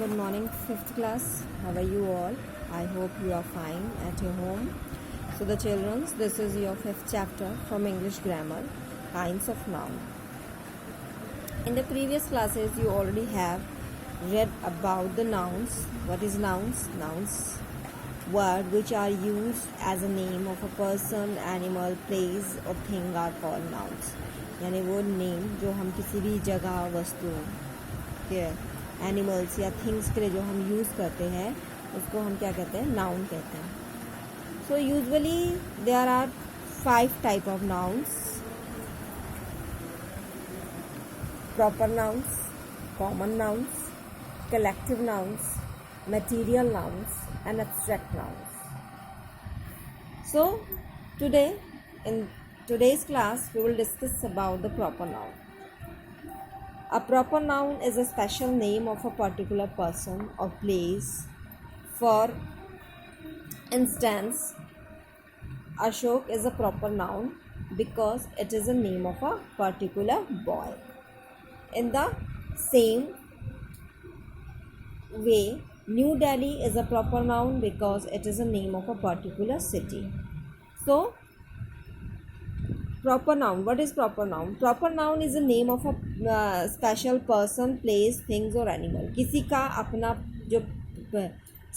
Good morning, 5th class. How are you all? I hope you are fine at your home. So, the children, this is your 5th chapter from English grammar, kinds of noun. In the previous classes, you already have read about the nouns. What is nouns? Nouns, word which are used as a name of a person, animal, place or thing are called nouns. यानी वो name जो हम किसी भी जगह, वस्तु के, animals या थिंग्स के लिए जो हम यूज़ करते हैं उसको हम क्या कहते हैं? नाउन कहते हैं. So usually there are 5 type of nouns: proper nouns, common nouns, collective nouns, material nouns and abstract nouns. So today, in today's class, we will discuss about the proper noun. A proper noun is a special name of a particular person or place. For instance, Ashok is a proper noun because it is a name of a particular boy. In the same way, New Delhi is a proper noun because it is a name of a particular city. So, proper noun. What is proper noun? Proper noun is a name of a special person, place, things or animal. किसी का अपना जो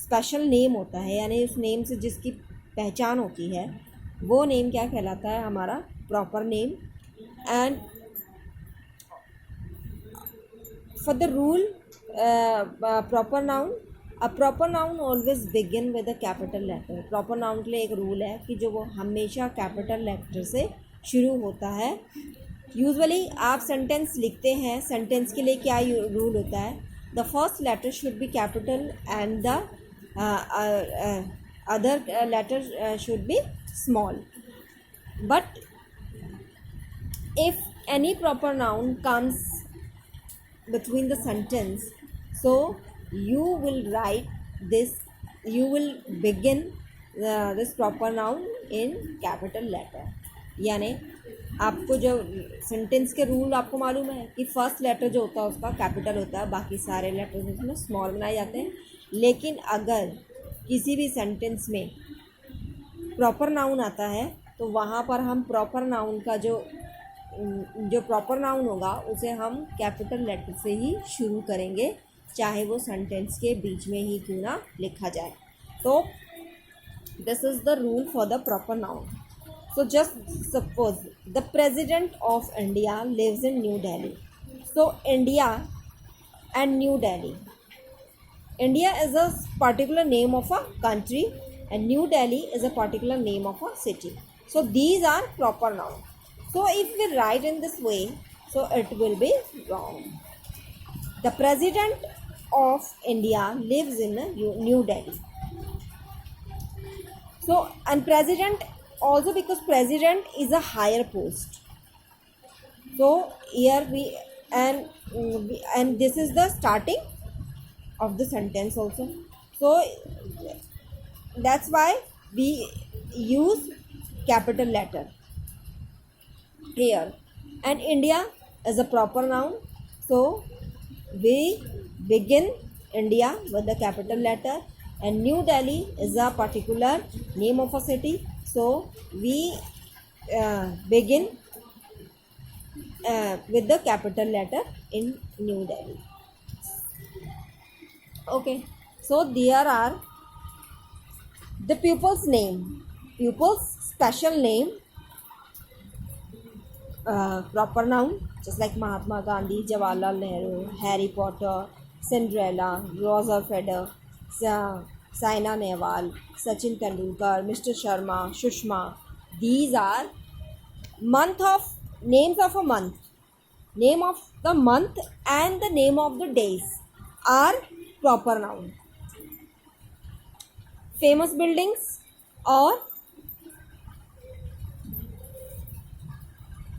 special name होता है, यानी उस name से जिसकी पहचान होती है, वो नेम क्या कहलाता है? हमारा proper name. And for the rule proper noun, a proper noun always begin with a capital letter. proper noun के लिए एक रूल है कि जो वो हमेशा कैपिटल लेटर से शुरू होता है. यूजुअली आप सेंटेंस लिखते हैं, सेंटेंस के लिए क्या रूल होता है? The first letter should be capital and the other letter should be small. But if any proper noun comes between the sentence, so you will write this, you will begin this proper noun in capital letter. यानी आपको जो sentence के rule आपको मालूम है कि first letter जो होता है उसका कैपिटल होता है, बाकी सारे लेटर्स उसमें स्मॉल बनाए जाते हैं. लेकिन अगर किसी भी सेंटेंस में प्रॉपर नाउन आता है तो वहाँ पर हम प्रॉपर नाउन का जो प्रॉपर नाउन होगा उसे हम कैपिटल लेटर से ही शुरू करेंगे, चाहे वो सेंटेंस के बीच में ही क्यों ना लिखा जाए. तो this is the rule for the proper noun. So just suppose the president of India lives in New Delhi. So India and New Delhi, India is a particular name of a country and New Delhi is a particular name of a city. So these are proper nouns. So if we write in this way, so it will be wrong. The President of India lives in New Delhi. So, and President also, because President is a higher post. So here we and this is the starting of the sentence also. So that's why we use capital letter here. And India is a proper noun, so we begin India with the capital letter. And New Delhi is a particular name of a city, so we begin with the capital letter in New Delhi. Okay, so there are the pupil's name, pupil's special name, proper noun, just like Mahatma Gandhi, Jawaharlal Nehru, Harry Potter, Cinderella, Roger Federer, Saina Nehwal, Sachin Tendulkar, Mr. Sharma, Sushma. These are names of a month. Name of the month and the name of the days are proper noun. Famous buildings or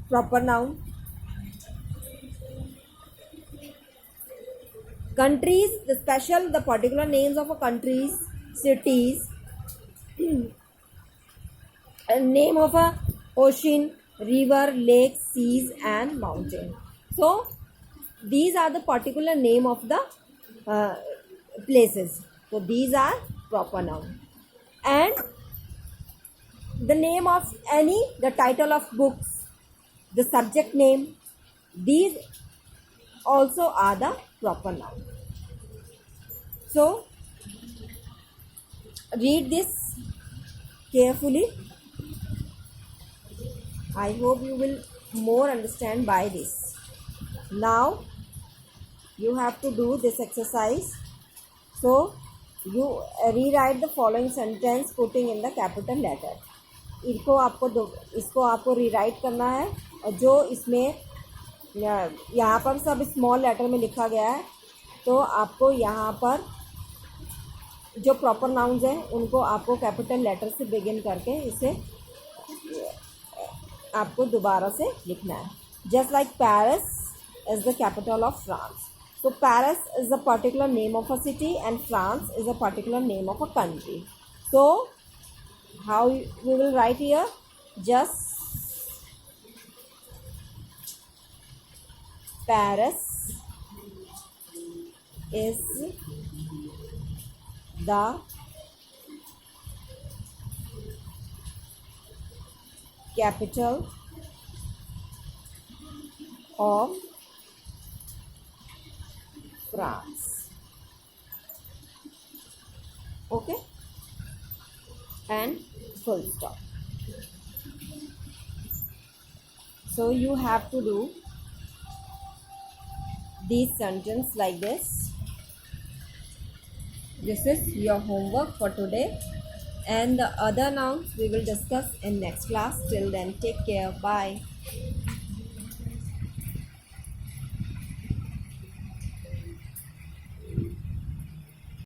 proper noun. Countries, the particular names of a countries, cities, name of a ocean, river, lake, seas and mountain. So these are the particular name of the places. So these are proper noun. And the name of any, the title of books, the subject name, these also are the proper noun. So read this carefully. I hope you will more understand by this. Now you have to do this exercise. So you rewrite the following sentence putting in the capital letter. इसको आपको rewrite करना है, और जो इसमें यहाँ पर सब स्मॉल लेटर में लिखा गया है, तो आपको यहाँ पर जो प्रॉपर नाउन्स हैं उनको आपको कैपिटल लेटर से बिगिन करके इसे आपको दोबारा से लिखना है. Just like Paris is the capital of France. So Paris is a particular name of a city and France is a particular name of a country. So how we will write here? Just Paris is the capital of France. Okay, and full stop. So you have to do these sentences like this. This is your homework for today, and the other nouns we will discuss in next class. Till then, take care. Bye.